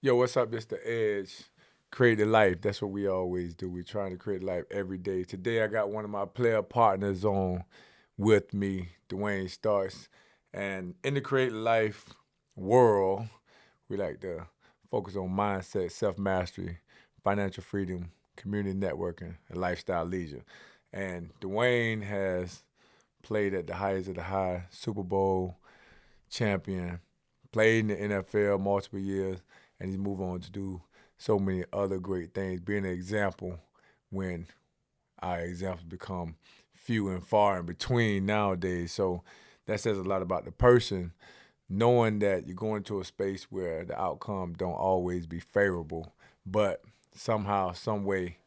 Yo, what's up? It's the Edge. Create a life. That's what we always do. We're trying to create life every day. Today, I got one of my player partners on with me, Duane Starks. And in the create life world, we like to focus on mindset, self mastery, financial freedom, community networking, and lifestyle leisure. And Duane has played at the highest of the high, Super Bowl champion, played in the NFL multiple years, and he's moved on to do so many other great things, being an example when our examples become few and far in between nowadays. So that says a lot about the person, knowing that you're going to a space where the outcome don't always be favorable, but somehow, some way,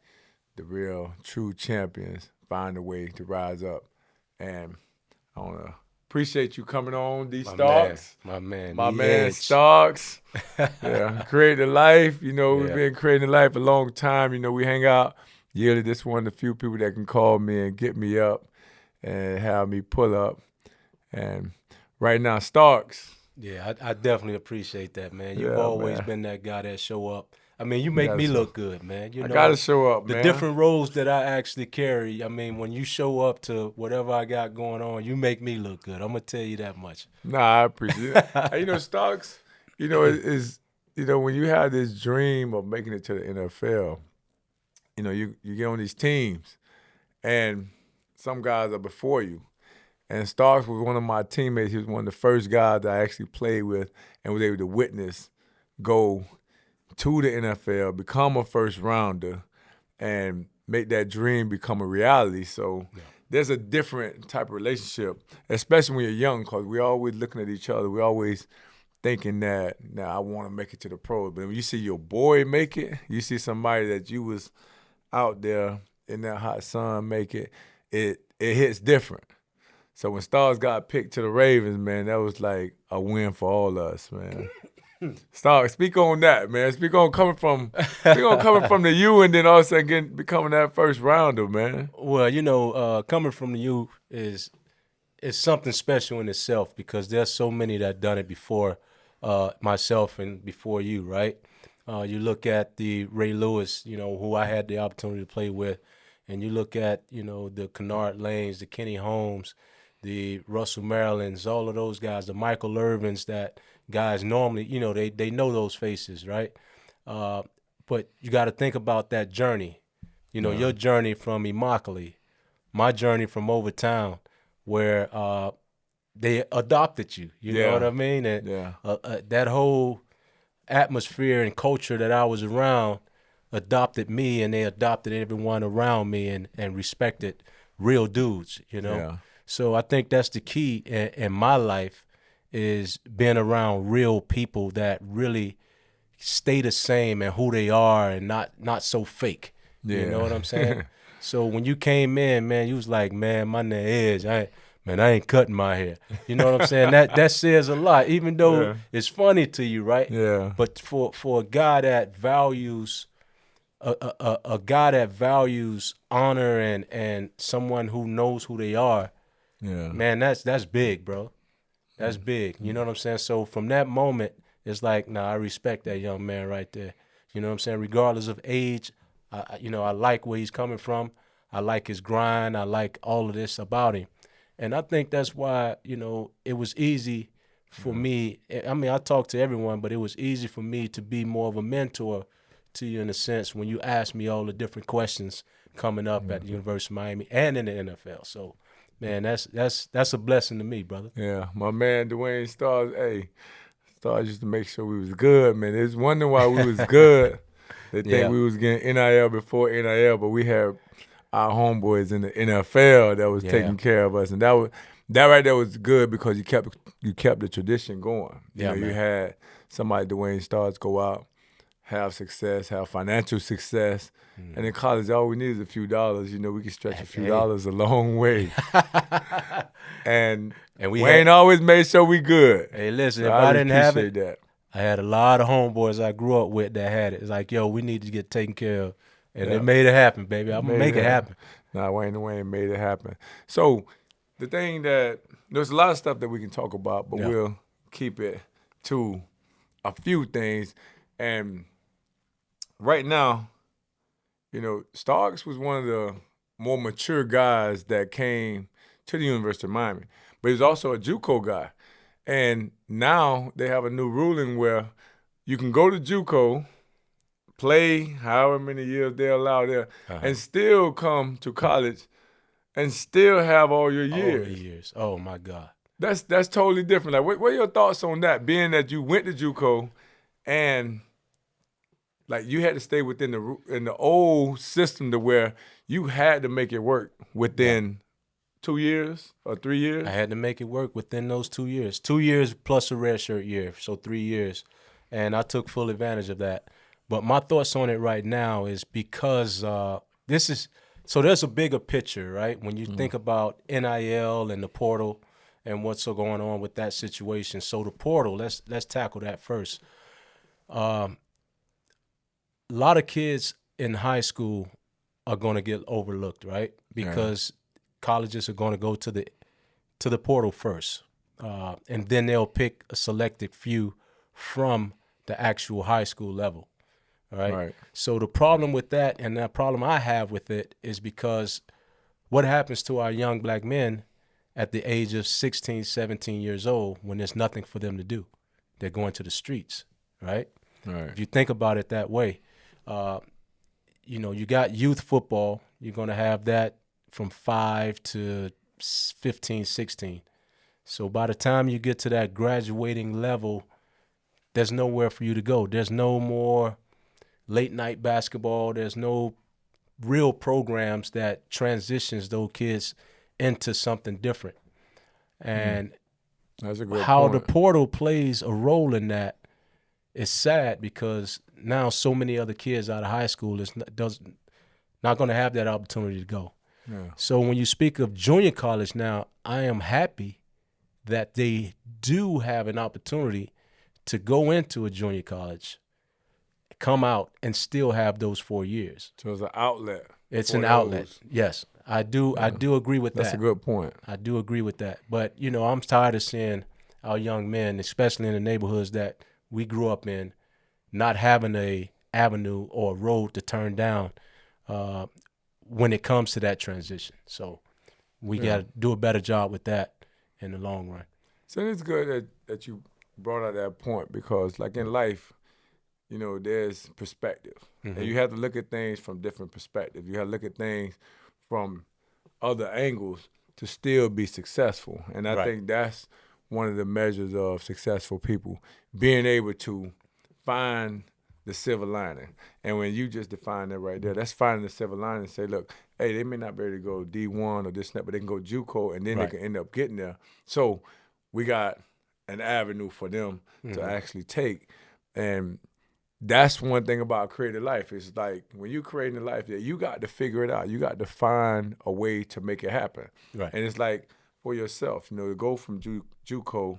the real true champions find a way to rise up. And I want to appreciate you coming on, D My man, Starks. my man, My the man edge. Starks. Yeah, creating a life. We've Yeah, been creating a life a long time. We hang out yearly. This one of the few people that can call me and get me up and have me pull up. And right now, Starks. yeah, I definitely appreciate that, man. You've Yeah, always man. been that guy that show up. I mean, you make Yes, me sir. look good, man. I gotta show up, The man. different roles that I actually carry. I mean, when you show up to whatever I got going on, you make me look good. I'm gonna tell you that much. Nah, I appreciate it. And Starks, is when you have this dream of making it to the NFL, you get on these teams and some guys are before you. And Starks was one of my teammates. He was one of the first guys that I actually played with and was able to witness go to the NFL, become a first rounder, and make that dream become a reality. So Yeah. there's a different type of relationship, especially when you're young, because we're always looking at each other. We're always thinking that, now I want to make it to the pros. But when you see your boy make it, you see somebody that you was out there in that hot sun make it, it hits different. So when Stars got picked to the Ravens, man, that was like a win for all of us, man. Stars, speak on that, man. Speak on coming from the U and then all of a sudden becoming that first rounder, man. Well, coming from you is something special in itself because there's so many that done it before myself and before you, right? You look at the Ray Lewis, who I had the opportunity to play with, and you look at, the Kennard Lanes, the Kenny Holmes, the Russell Marylands, all of those guys, the Michael Irvins, that guys normally, they know those faces, right? Uh, but you got to think about that journey, Yeah. your journey from Immokalee, my journey from Overtown, where they adopted you. You know what Yeah. I mean? And Yeah. that whole atmosphere and culture that I was around adopted me, and they adopted everyone around me, and respected real dudes. Yeah. So I think that's the key in my life is being around real people that really stay the same and who they are and not so fake. You know Yeah. what I'm saying? So when you came in, man, you was like, man, my name is I ain't cutting my hair. You know what I'm saying? That says a lot, even though Yeah. it's funny to you, right? Yeah. But for a guy that values a guy that values honor and someone who knows who they are, Yeah. man, that's big, bro. That's big. You know what I'm saying? So from that moment, it's like, nah, I respect that young man right there. You know what I'm saying? Regardless of age, I like where he's coming from. I like his grind. I like all of this about him. And I think that's why, it was easy for me. I mean, I talk to everyone, but it was easy for me to be more of a mentor to you in a sense when you asked me all the different questions coming up at the University of Miami and in the NFL. So, man, that's a blessing to me, brother. Yeah. My man Duane Stars, hey, Stars used to make sure we was good, man. It's wondering why we was good. They think Yeah, we was getting NIL before NIL, but we had our homeboys in the NFL that was yeah, taking care of us, and that right there was good because you kept the tradition going. yeah, You man. had somebody Dwayne Stars go out, have success, have financial success, and in college all we need is a few dollars. We can stretch a few Hey. dollars a long way, and And we Wayne had, always made sure we good. hey, listen, So if I I really didn't have appreciate it, that. I had a lot of homeboys I grew up with that had it. It's like, yo, we need to get taken care of. And it Yeah, made it happen, baby. I'm going to made make it it happen. happen. Nah, Wayne made it happen. So the thing that there's a lot of stuff that we can talk about, but Yeah. we'll keep it to a few things. And right now, Starks was one of the more mature guys that came to the University of Miami, but he's also a JUCO guy. And now they have a new ruling where you can go to JUCO, play however many years they allow there, and still come to college and still have all your years. All the years. Oh my God. That's totally different. Like, what are your thoughts on that? Being that you went to JUCO and like you had to stay within the old system to where you had to make it work within 2 years or 3 years. I had to make it work within those 2 years. 2 years plus a redshirt year, so 3 years. And I took full advantage of that. But my thoughts on it right now is because there's a bigger picture, right? When you think about NIL and the portal and what's going on with that situation. So the portal, let's tackle that first. A lot of kids in high school are going to get overlooked, right? Because colleges are going to go to the portal first, and then they'll pick a selected few from the actual high school level, all right? So the problem with that, and the problem I have with it, is because what happens to our young black men at the age of 16, 17 years old when there's nothing for them to do? They're going to the streets, right? If you think about it that way, you got youth football. You're going to have that from 5 to 15, 16. So by the time you get to that graduating level, there's nowhere for you to go. There's no more late night basketball. There's no real programs that transitions those kids into something different. And that's a good how point. the portal plays a role in that is sad, because now so many other kids out of high school is not going to have that opportunity to go. So when you speak of junior college now, I am happy that they do have an opportunity to go into a junior college, come out, and still have those 4 years. So it's an outlet. It's an outlet. Yes, I do. I do agree with that. That's a good point. I do agree with that. But I'm tired of seeing our young men, especially in the neighborhoods that we grew up in, not having a avenue or a road to turn down when it comes to that transition. So we got to do a better job with that in the long run. So it's good that you brought out that point, because like in life, there's perspective. And you have to look at things from different perspectives. You have to look at things from other angles to still be successful. And I think that's one of the measures of successful people, being able to find the silver lining. And when you just define that right there, that's finding the silver lining and say, look, hey, they may not be able to go D1 or this and that, but they can go JUCO, and then they can end up getting there. So we got an avenue for them to actually take. And that's one thing about creating life. It's like when you're creating a life, you got to figure it out. You got to find a way to make it happen. And it's like for yourself, to go from JUCO,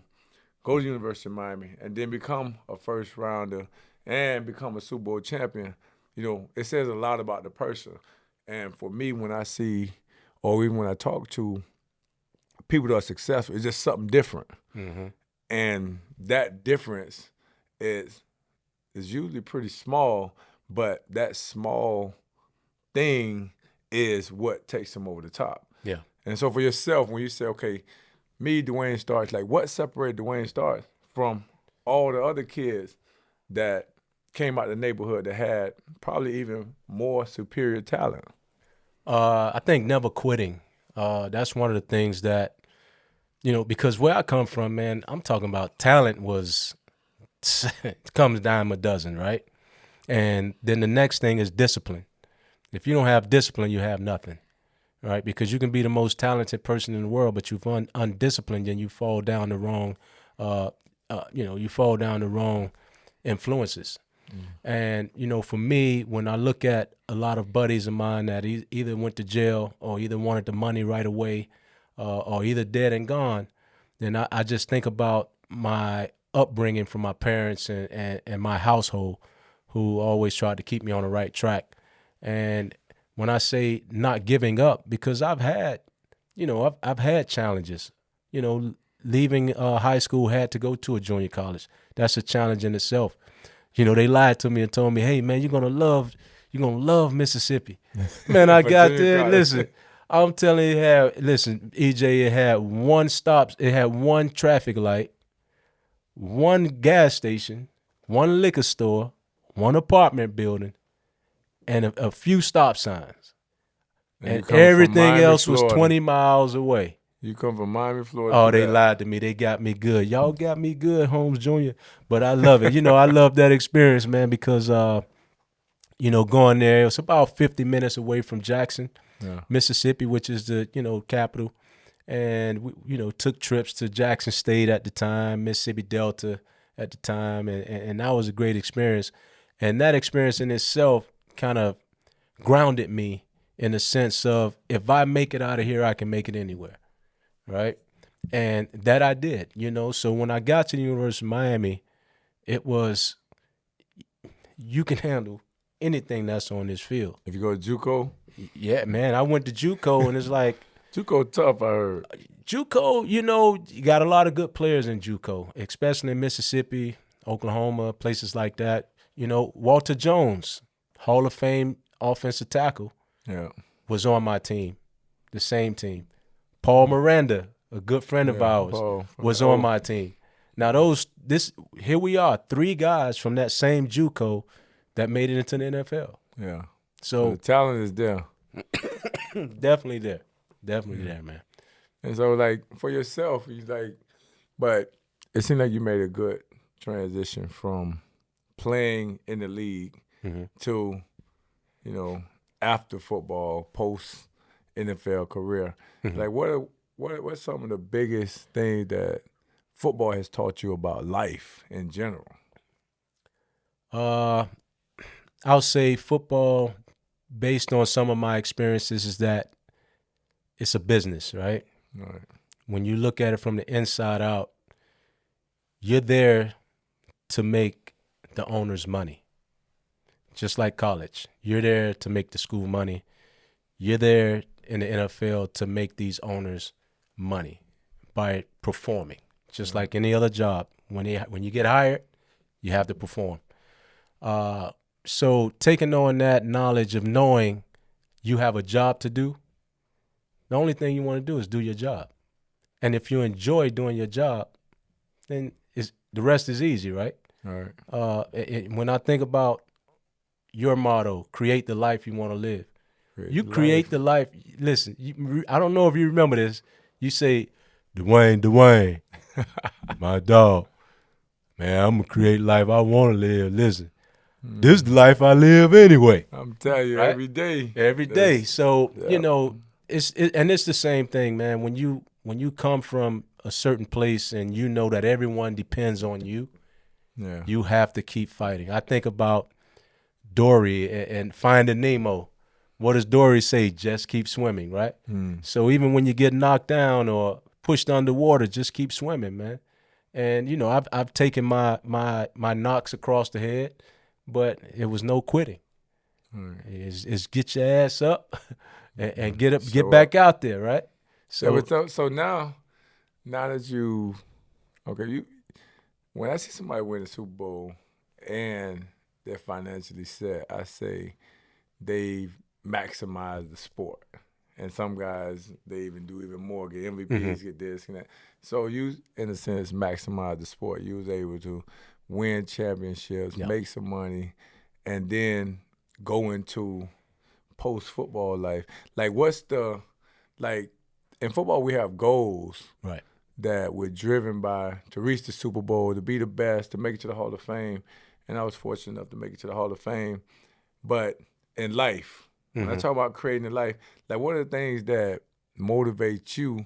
go to the University of Miami, and then become a first rounder and become a Super Bowl champion. It says a lot about the person. And for me, when I see, or even when I talk to people that are successful, it's just something different. And that difference is usually pretty small, but that small thing is what takes them over the top. And so for yourself, when you say, okay, me, Duane Starks, like what separated Duane Starks from all the other kids that came out of the neighborhood that had probably even more superior talent? I think never quitting. That's one of the things that, because where I come from, man, I'm talking about talent it comes dime a dozen, right? And then the next thing is discipline. If you don't have discipline, you have nothing, right? Because you can be the most talented person in the world, but you're undisciplined, and you fall down the wrong, influences. And, for me, when I look at a lot of buddies of mine that either went to jail or either wanted the money right away or either dead and gone, then I just think about my upbringing from my parents and my household, who always tried to keep me on the right track. And when I say not giving up, because I've had challenges, leaving high school, had to go to a junior college. That's a challenge in itself. You know, they lied to me and told me, "Hey, man, you're gonna love Mississippi." Man, I got Virginia there. College. Listen, I'm telling you, EJ, it had one stop, it had one traffic light, one gas station, one liquor store, one apartment building, and a few stop signs. And you And coming from everything Miami, else was Florida. 20 miles away. You come from Miami, Florida Oh, to they that. lied to me. They got me good. Y'all got me good, Holmes Jr. But I love it. You know, I love that experience, man, because you know, going there, it's about 50 minutes away from Jackson, Yeah. Mississippi, which is the, you know, capital. And we, you know, took trips to Jackson State at the time, Mississippi Delta at the time, and that was a great experience. And that experience in itself kind of grounded me in the sense of, if I make it out of here, I can make it anywhere, right? And that I did, you know. So when I got to the University of Miami, it was, you can handle anything that's on this field. If you go to JUCO, Yeah, man. I went to JUCO, and it's like, JUCO tough, I heard. JUCO, you know, you got a lot of good players in JUCO, especially in Mississippi, Oklahoma, places like that. You know, Walter Jones, Hall of Fame offensive tackle, Yeah. was on my team, the same team. Paul Miranda, a good friend of ours, Paul was on my team. Now here we are, 3 guys from that same JUCO that made it into the NFL. Yeah. So the talent is there. definitely there. Definitely there, man. And so, like, for yourself, you like, but it seemed like you made a good transition from playing in the league to, you know, after football, post NFL career. Like, what's some of the biggest things that football has taught you about life in general? I'll say football, based on some of my experiences, is that it's a business, right? Right. When you look at it from the inside out, you're there to make the owners money. Just like college. You're there to make the school money. You're there in the NFL to make these owners money by performing. Just like any other job. When you get hired, you have to perform. So taking on that knowledge of knowing you have a job to do, the only thing you want to do is do your job. And if you enjoy doing your job, then the rest is easy, right? Right. When I think about your motto, create the life you want to live, you create the life. Listen, I don't know if you remember this. You say, Duane, my dog, man, I'm going to create the life I want to live. Listen, this is the life I live anyway. I'm telling you, right? every day. Every day. So, yeah. you know, it's the same thing, man. When you come from a certain place and you know that everyone depends on you, you have to keep fighting. I think about Dory and Finding Nemo. What does Dory say? Just keep swimming, right? So even when you get knocked down or pushed underwater, just keep swimming, man. And you know, I've taken my knocks across the head, but it was no quitting. It's get your ass up and get back out there, right? So now that you when I see somebody win a Super Bowl and they're financially set, I say they've maximized the sport. And some guys, they even do even more, get MVPs, get this and that. So you, in a sense, maximize the sport. You was able to win championships, make some money, and then go into post-football life. Like, in football we have goals. Right. That we're driven by to reach the Super Bowl, to be the best, to make it to the Hall of Fame. And I was fortunate enough to make it to the Hall of Fame. But in life, when I talk about creating a life, like, what are the things that motivate you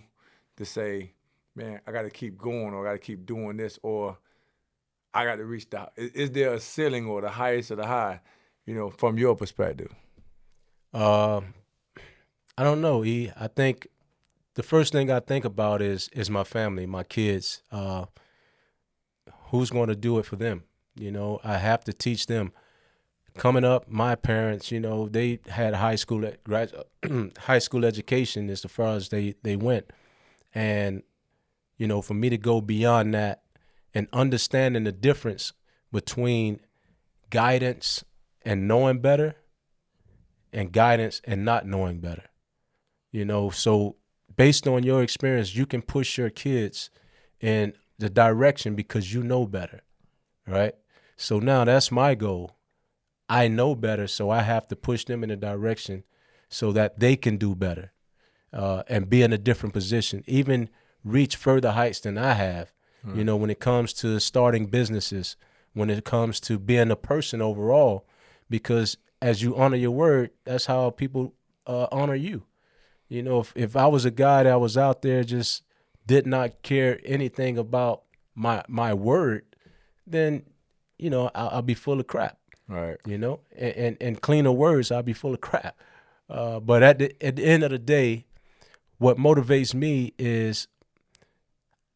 to say, man, I got to keep going, or I got to keep doing this, or I got to reach the, is there a ceiling or the highest of the high, you know, from your perspective? I don't know, E. I think the first thing I think about is my family, my kids. Who's going to do it for them? You know, I have to teach them. Coming up, my parents, you know, they had high school education as far as they went. And, you know, for me to go beyond that and understanding the difference between guidance and knowing better, and guidance and not knowing better. So based on your experience, you can push your kids in the direction because you know better, right? So now that's my goal. I know better, so I have to push them in a direction so that they can do better, and be in a different position, even reach further heights than I have. When it comes to starting businesses, when it comes to being a person overall, because as you honor your word, that's how people honor you. If I was a guy that was out there just did not care anything about my word, then I'll be full of crap. Right. And cleaner words, I'll be full of crap. But at the end of the day, what motivates me is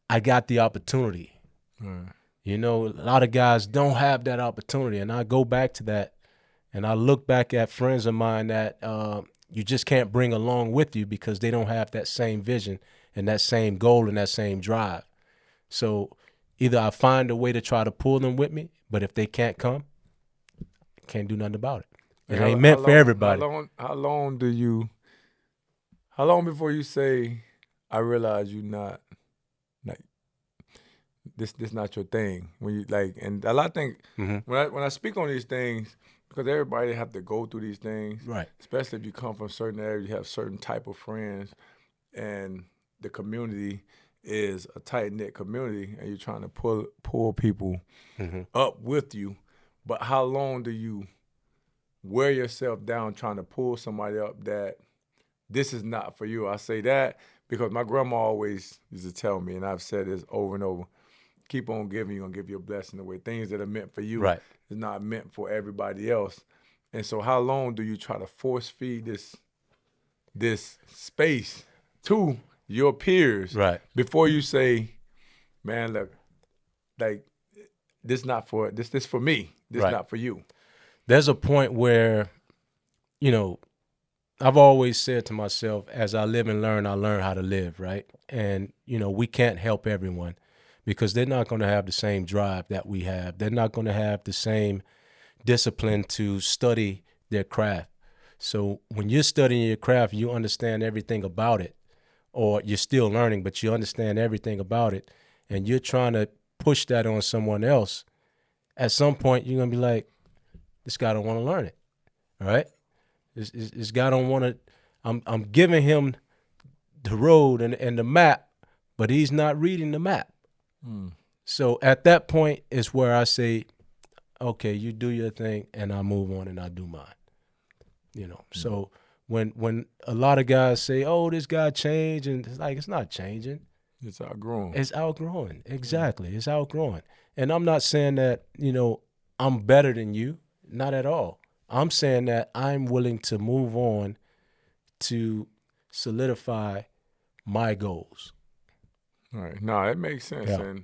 I got the opportunity. Right. A lot of guys don't have that opportunity, and I go back to that, and I look back at friends of mine that you just can't bring along with you because they don't have that same vision and that same goal and that same drive. So either I find a way to try to pull them with me, but if they can't come, can't do nothing about it. It ain't meant for everybody. How long before you say, I realize you not like this not your thing? When you and a lot of things when I speak on these things, because everybody have to go through these things, Right. especially if you come from certain areas, you have certain type of friends, and the community is a tight knit community, and you're trying to pull people up with you. But how long do you wear yourself down trying to pull somebody up that this is not for you? I say that because my grandma always used to tell me, and I've said this over and over, keep on giving, you're going to give your blessing away. Things that are meant for you Right. is not meant for everybody else. And so how long do you try to force feed this space to your peers before you say, man, look, like this not for this for me. This not for you. There's a point where, I've always said to myself, as I live and learn, I learn how to live, right? And, we can't help everyone because they're not going to have the same drive that we have. They're not going to have the same discipline to study their craft. So when you're studying your craft, you understand everything about it, or you're still learning, but you understand everything about it, and you're trying to push that on someone else. At some point, you're going to be like, this guy don't want to learn it, all right? This guy don't want to, I'm giving him the road and the map, but he's not reading the map. So at that point is where I say, okay, you do your thing, and I move on and I do mine. So when a lot of guys say, oh, this guy changed, and it's like, it's not changing. It's outgrown. It's outgrowing. Exactly. It's outgrowing. And I'm not saying that, I'm better than you. Not at all. I'm saying that I'm willing to move on to solidify my goals. All right. No, that makes sense. Yeah.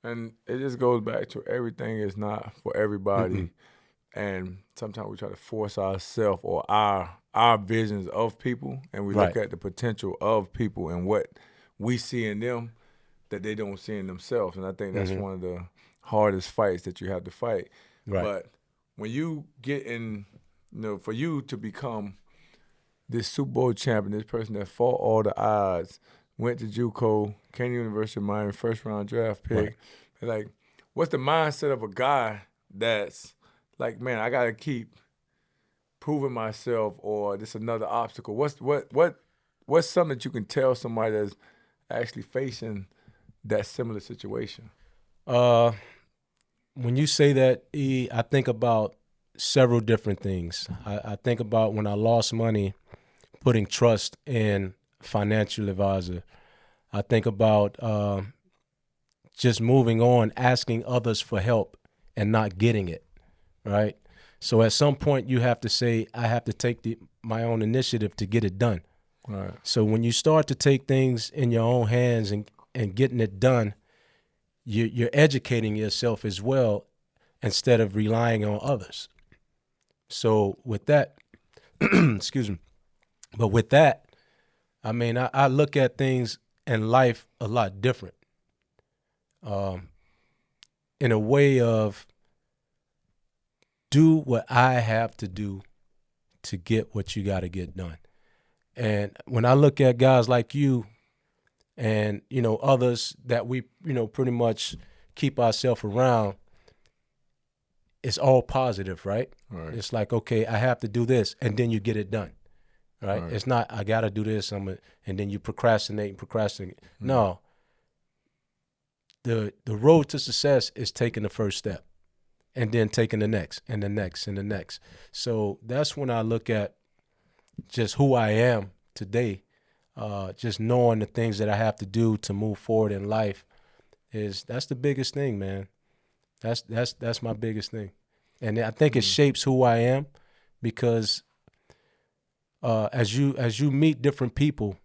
And it just goes back to everything is not for everybody. And sometimes we try to force ourselves or our visions of people, and we look at the potential of people and what we see in them that they don't see in themselves. And I think that's one of the hardest fights that you have to fight. Right. But when you get in, for you to become this Super Bowl champion, this person that fought all the odds, went to JUCO, came to University of Miami, first round draft pick. Right. Like, what's the mindset of a guy that's like, man, I gotta keep proving myself, or this another obstacle? What's something that you can tell somebody that's actually facing that similar situation? When you say that, E, I think about several different things. I think about when I lost money, putting trust in a financial advisor. I think about just moving on, asking others for help and not getting it, right? So at some point you have to say, I have to take my own initiative to get it done. Right. So when you start to take things in your own hands and getting it done, you're educating yourself as well instead of relying on others. So with that, excuse me, but with that, I mean, I look at things in life a lot different. In a way of, do what I have to do to get what you got to get done. And when I look at guys like you and, others that we, pretty much keep ourselves around, it's all positive, right? Right. It's like, okay, I have to do this, and then you get it done, right? Right. It's not, I got to do this, and then you procrastinate. No. The road to success is taking the first step and then taking the next and the next and the next. So that's when I look at just who I am today, just knowing the things that I have to do to move forward in life that's the biggest thing, man. That's my biggest thing. And I think it shapes who I am because as you meet different people,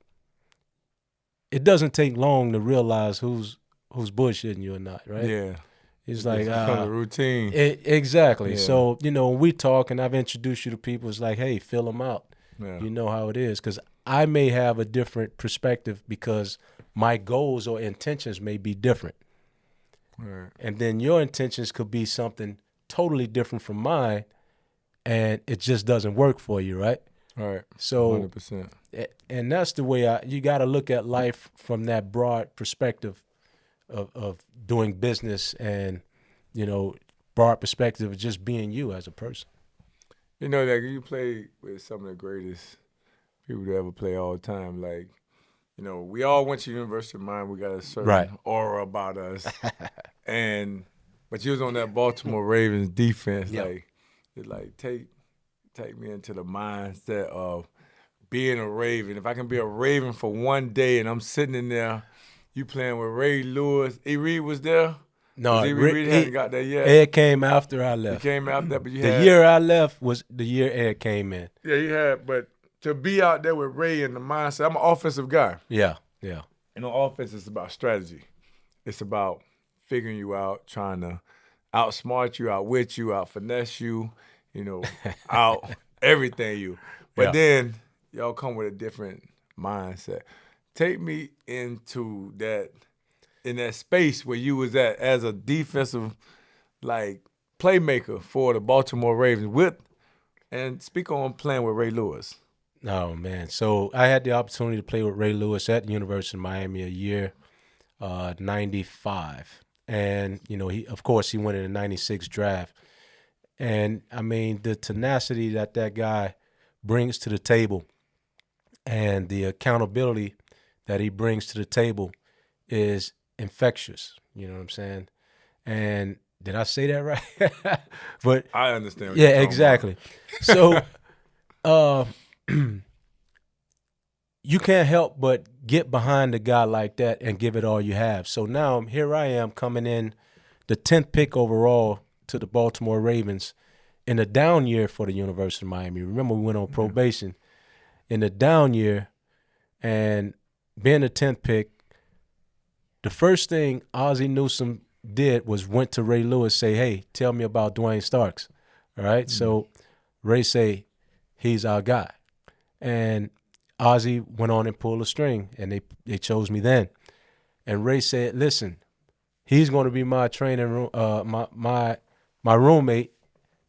it doesn't take long to realize who's bullshitting you or not, right? Yeah. It's like becomes a routine. Exactly. Yeah. So, when we talk and I've introduced you to people, it's like, hey, fill them out. Yeah. You know how it is. Because I may have a different perspective because my goals or intentions may be different. Right. And then your intentions could be something totally different from mine, and it just doesn't work for you, right? Right. So 100%. And that's the way you got to look at life from that broad perspective of doing business and, broad perspective of just being you as a person. That you play with some of the greatest people to ever play all the time. Like, we all went to University of Miami. We got a certain Right. aura about us. But you was on that Baltimore Ravens defense. Yep. Take me into the mindset of being a Raven. If I can be a Raven for one day and I'm sitting in there, you playing with Ray Lewis. E. Reed was there? No, E. Reed hadn't got there yet. Ed came after I left. He came after that, but the year I left was the year Ed came in. Yeah, he had, but to be out there with Ray in the mindset, I'm an offensive guy. Yeah. Offense is about strategy. It's about figuring you out, trying to outsmart you, outwit you, out-finesse you, out everything you. But then y'all come with a different mindset. Take me into in that space where you was at as a defensive, playmaker for the Baltimore Ravens and speak on playing with Ray Lewis. Oh, man. So I had the opportunity to play with Ray Lewis at the University of Miami a year, 95. And, he went in the 96 draft. And, I mean, the tenacity that guy brings to the table and the accountability that he brings to the table is infectious. You know what I'm saying? And did I say that right? But I understand what yeah, you're exactly. So you can't help but get behind a guy like that and give it all you have. So now here I am coming in the 10th pick overall to the Baltimore Ravens in a down year for the University of Miami. Remember, we went on probation in the down year, and being the 10th pick, the first thing Ozzie Newsome did was went to Ray Lewis, say, hey, tell me about Duane Starks. All right? So Ray say, he's our guy. And Ozzie went on and pulled a string, and they chose me then. And Ray said, listen, he's going to be my training room, my roommate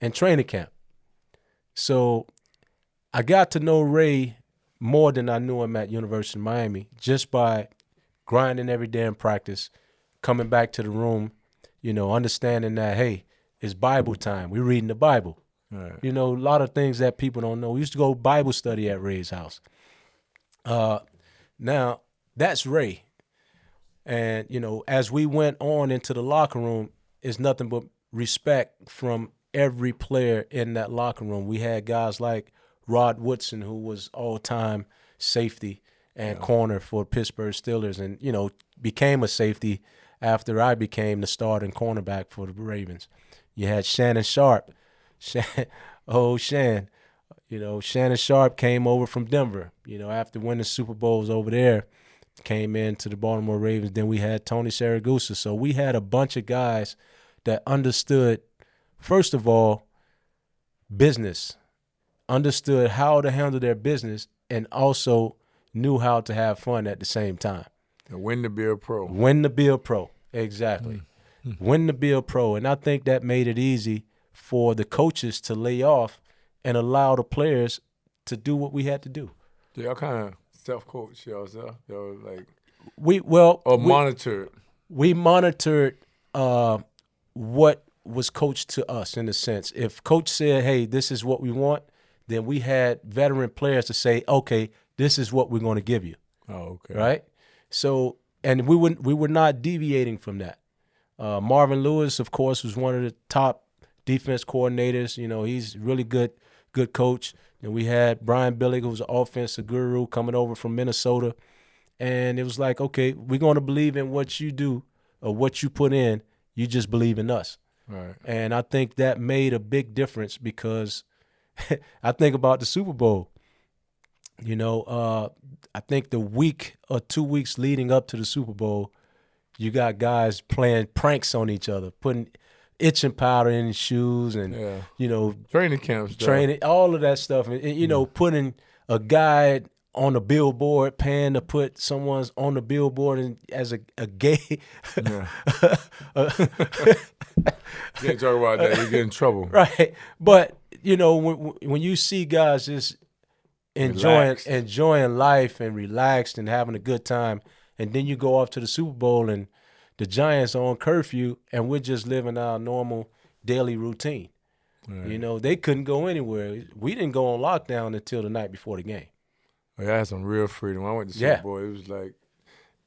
in training camp. So I got to know Ray more than I knew him at University of Miami just by grinding every day in practice, coming back to the room, understanding that, hey, it's Bible time. We're reading the Bible. Right. A lot of things that people don't know. We used to go Bible study at Ray's house. Now, that's Ray. And, as we went on into the locker room, it's nothing but respect from every player in that locker room. We had guys like Rod Woodson, who was all-time safety and corner for Pittsburgh Steelers and, became a safety after I became the starting cornerback for the Ravens. You had Shannon Sharp. Shannon Sharp came over from Denver, after winning Super Bowls over there, came into the Baltimore Ravens. Then we had Tony Saragusa. So we had a bunch of guys that understood, first of all, business, understood how to handle their business, and also knew how to have fun at the same time. And win to be a pro. Win to be a pro, exactly. Win to be a pro. And I think that made it easy for the coaches to lay off and allow the players to do what we had to do. Y'all kind of self-coach yourself, like We monitored. We monitored what was coached to us in a sense. If coach said, "Hey, this is what we want," then we had veteran players to say, "Okay, this is what we're going to give you." Oh, okay. Right? So, and we were not deviating from that. Marvin Lewis, of course, was one of the top defense coordinators. He's a really good coach. And we had Brian Billick, who was an offensive guru coming over from Minnesota. And it was like, okay, we're going to believe in what you do or what you put in. You just believe in us. Right. And I think that made a big difference because I think about the Super Bowl. I think the week or 2 weeks leading up to the Super Bowl, you got guys playing pranks on each other, putting itching powder in his shoes and, training camps, all of that stuff. And putting a guy on a billboard, paying to put someone's on the billboard and as a gay. Yeah. Can't talk about that. You get in trouble. Right. But, when you see guys just enjoying life and relaxed and having a good time, and then you go off to the Super Bowl and the Giants are on curfew and we're just living our normal daily routine. Right. They couldn't go anywhere. We didn't go on lockdown until the night before the game. I had some real freedom. When I went to Super Bowl,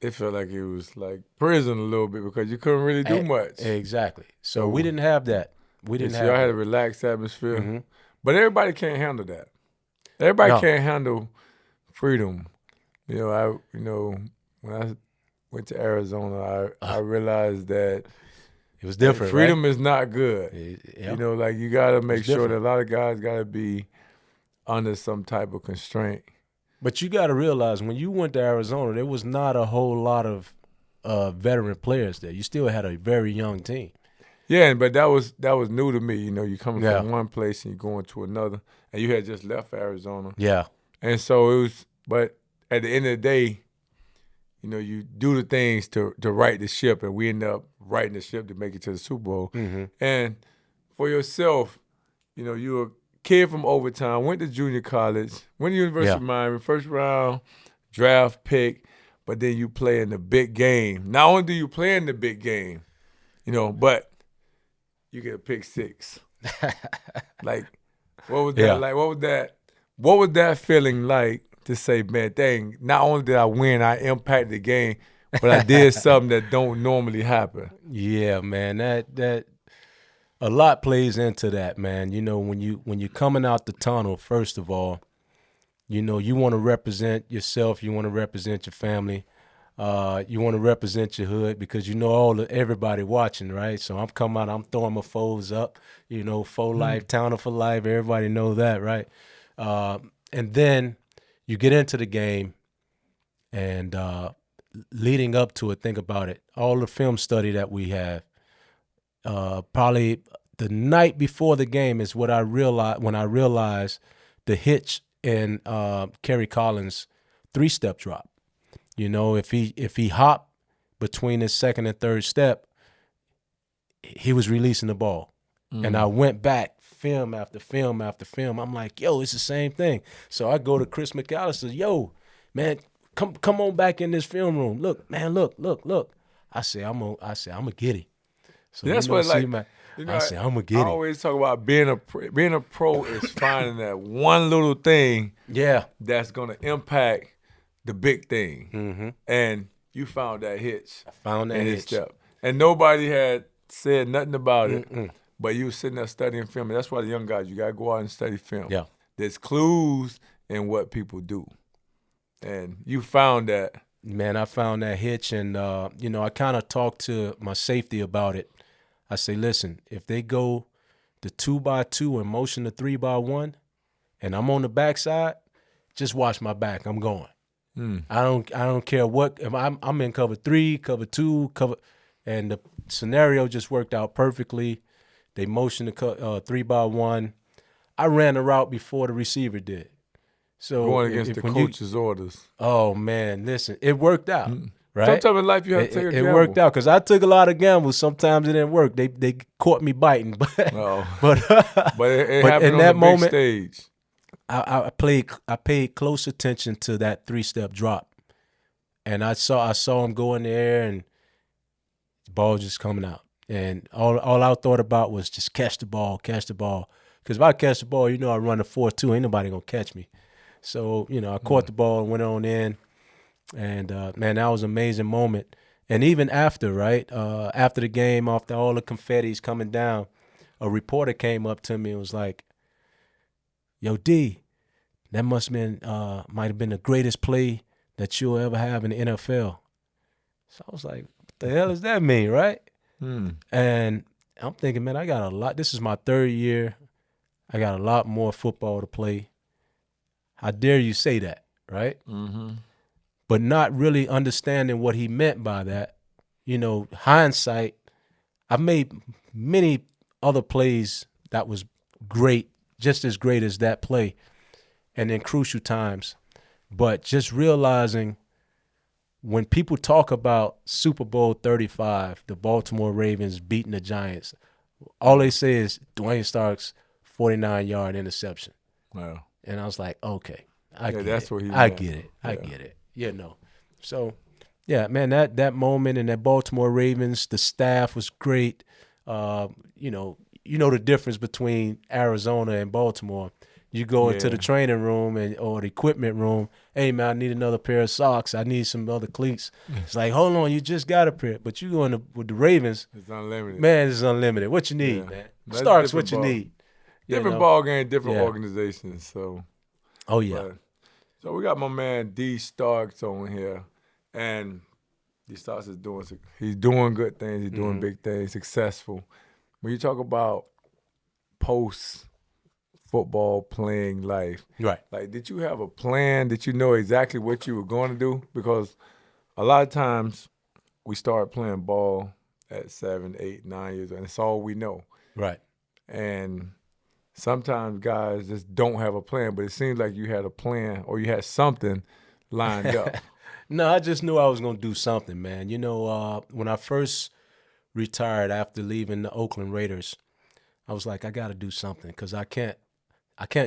it felt like it was like prison a little bit because you couldn't really do much. Exactly. So we didn't have that. Y'all had a relaxed atmosphere. Mm-hmm. But everybody can't handle that. Everybody can't handle freedom. When I went to Arizona, I realized that it was different. Freedom right? is not good. Yeah. You got to make sure that a lot of guys got to be under some type of constraint. But you got to realize when you went to Arizona, there was not a whole lot of veteran players there. You still had a very young team. Yeah, but that was new to me. You coming from one place and you going to another, and you had just left Arizona. Yeah. And so it was. But at the end of the day, you do the things to right the ship, and we end up righting the ship to make it to the Super Bowl. Mm-hmm. And for yourself, you're a kid from Overtown, went to junior college, went to University of Miami, first round draft pick, but then you play in the big game. Not only do you play in the big game, but you get a pick six. Like, what was that like? What was that feeling like to say, man, dang, not only did I win, I impacted the game, but I did something that don't normally happen. Yeah, man. That a lot plays into that, man. When you're coming out the tunnel, first of all, you want to represent yourself, you want to represent your family. You want to represent your hood because everybody watching, right? So I'm coming out, I'm throwing my foes up, for life, Towner for life. Everybody know that, right? And then you get into the game, and leading up to it, think about it. All the film study that we have, probably the night before the game is what I realized when I realized the hitch in Kerry Collins' 3-step drop. If he hopped between his second and third step, he was releasing the ball. Mm. And I went back, film after film after film. I'm like, yo, it's the same thing. So I go to Chris McAllister, yo, man, come on back in this film room. Look, man, look. I say, I'm gonna get him. So that's what I say, I'm gonna get him. I always talk about being a pro is finding that one little thing that's gonna impact the big thing. Mm-hmm. And you found that hitch. I found that hitch. Step. And nobody had said nothing about it, but you were sitting there studying film. And that's why the young guys, you got to go out and study film. Yeah. There's clues in what people do. And you found that. Man, I found that hitch, and, I kind of talked to my safety about it. I say, listen, if they go the 2x2 and motion the 3x1, and I'm on the backside, just watch my back. I'm going. I don't care what. If I'm in cover 3, cover 2, and the scenario just worked out perfectly. They motioned the 3x1. I ran the route before the receiver did. So going against the coach's orders. Oh man, listen, it worked out. right? Sometimes in life you have to take a It gamble. worked out because I took a lot of gambles. Sometimes it didn't work. They caught me biting, but Oh. but But it but happened in on that the big moment, stage. I paid close attention to that 3-step drop, and I saw him go in the air and the ball just coming out, and all I thought about was just catch the ball. Because if I catch the ball, I run a 4.2. Ain't nobody gonna catch me. So I caught the ball and went on in, and man, that was an amazing moment. And even after, right after the game, after all the confetti's coming down, a reporter came up to me and was like, "Yo, D, that might have been the greatest play that you'll ever have in the NFL." So I was like, "What the hell does that mean, right?" And I'm thinking, man, I got a lot. This is my 3rd year. I got a lot more football to play. How dare you say that, right? But not really understanding what he meant by that. Hindsight, I've made many other plays that was great, just as great as that play, and in crucial times. But just realizing when people talk about Super Bowl 35, the Baltimore Ravens beating the Giants, all they say is Duane Starks, 49-yard interception. Wow. And I was like, okay, I get that's it. what he I meant. get it. I get it. So, yeah, man, that moment in that Baltimore Ravens, the staff was great. You know the difference between Arizona and Baltimore. You go into the training room or the equipment room. Hey, man, I need another pair of socks. I need some other cleats. It's like, hold on, you just got a pair. But you go with the Ravens. It's unlimited. Man, it's unlimited. What you need, man? That's Starks, what different you ball. need. Different ball game, different Yeah. organizations. So, Oh, yeah. so we got my man D Starks on here, and D Starks he's doing good things. He's doing big things, successful. When you talk about post football playing life, Right. like, did you have a plan? Did you know exactly what you were going to do? Because a lot of times we start playing ball at 7, 8, 9 years, and it's all we know. Right. And sometimes guys just don't have a plan, but it seems like you had a plan or you had something lined up. No, I just knew I was going to do something, man. When I first retired after leaving the Oakland Raiders, I was like, I got to do something because I can't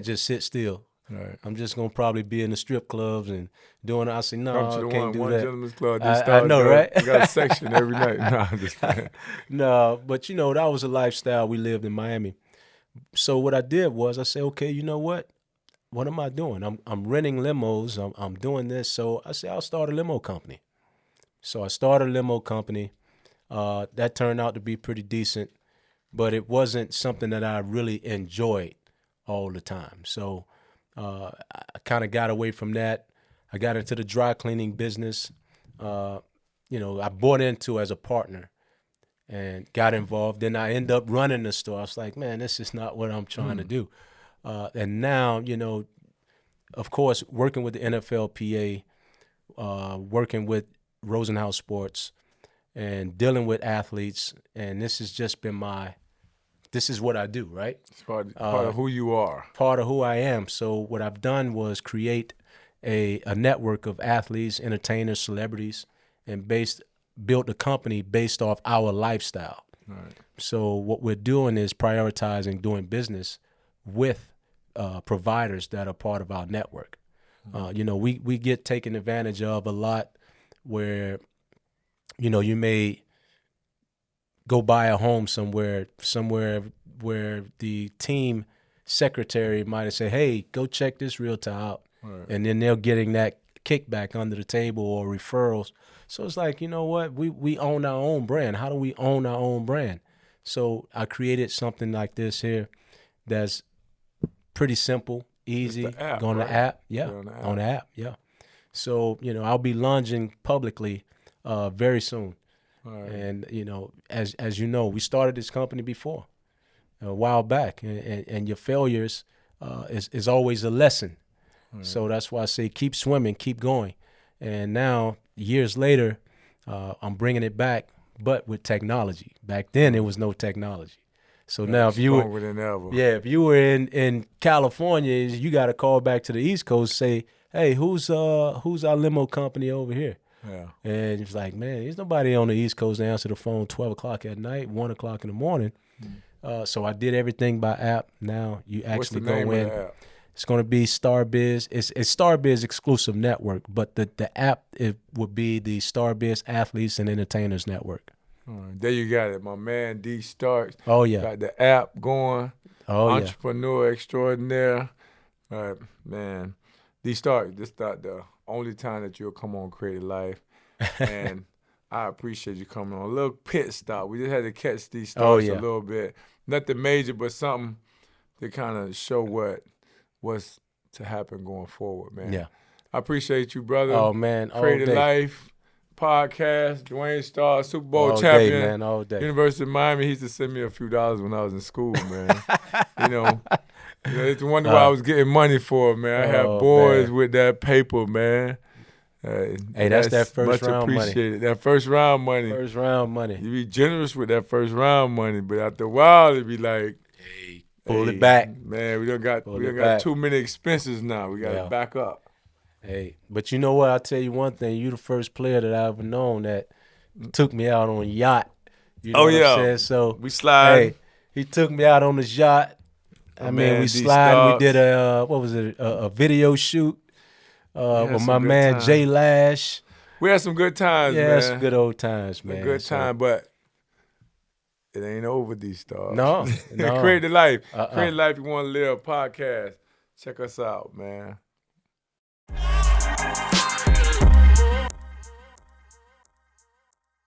just sit still. Right. I'm just going to probably be in the strip clubs and doing it. I said, no, Come to the I can't do one that. gentleman's club. I know, right? We got a section every night. No, I'm just playing. No, but that was a lifestyle we lived in Miami. So what I did was I said, okay, you know what? What am I doing? I'm renting limos. I'm doing this. So I said, I'll start a limo company. So I started a limo company. That turned out to be pretty decent, but it wasn't something that I really enjoyed all the time. So I kind of got away from that. I got into the dry cleaning business. I bought into as a partner and got involved. Then I ended up running the store. I was like, man, this is not what I'm trying to do. And now, of course, working with the NFLPA, working with Rosenhaus Sports, and dealing with athletes, and this has just been this is what I do, right? It's part of who you are. Part of who I am. So what I've done was create a network of athletes, entertainers, celebrities, and built a company based off our lifestyle. Right. So what we're doing is prioritizing doing business with providers that are part of our network. We get taken advantage of a lot where, you may go buy a home somewhere where the team secretary might have said, hey, go check this realtor out. Right. And then they're getting that kickback under the table or referrals. So it's like, you know what? We own our own brand. How do we own our own brand? So I created something like this here that's pretty simple, easy. It's the app, Go on right? the app. Yeah. On the app. Yeah. So, I'll be launching publicly very soon. Right. And, as you know, we started this company before a while back, and your failures is always a lesson. Right. So that's why I say keep swimming, keep going. And now, years later, I'm bringing it back, but with technology. Back then, there was no technology. So now, if you were in California, you got to call back to the East Coast, say, hey, who's our limo company over here? Yeah. And it's like, man, there's nobody on the East Coast to answer the phone 12 o'clock at night, 1 o'clock in the morning. So I did everything by app. Now you What's the actually name go of in. the app? It's going to be Starbiz. It's Starbiz exclusive network, but the app, it would be the Starbiz Athletes and Entertainers Network. All right, there you got it. My man D Starks Oh, yeah. got the app going. Oh, yeah. Entrepreneur extraordinaire. Man. D Starks, this not the only time that you'll come on Creative Life. And I appreciate you coming on. A little pit stop. We just had to catch D Starks a little bit. Nothing major, but something to kind of show what's to happen going forward, man. Yeah. I appreciate you, brother. Oh, man. All Creative day. Life podcast, Duane Starks, Super Bowl All champion. day, man. All day. University of Miami. He used to send me a few dollars when I was in school, man. you know, it's the wonder why I was getting money for it, man. I have boys with that paper, man. Hey, that's that first much round appreciated. That first round money. First round money. You be generous with that first round money, but after a while, it be like, hey, pull it back, man. We don't got too many expenses now. We got to back up. Hey, but you know what? I'll tell you one thing. You the first player that I ever known that took me out on a yacht. You know what I'm saying? So we slide. Hey, he took me out on his yacht. I mean, we slide. We did a video shoot with my man Jay Lash. We had some good times, man. Yeah, some good old times, man. A good time, but it ain't over, these stars. No. Create the Life. Create the Life You Want to Live podcast. Check us out, man.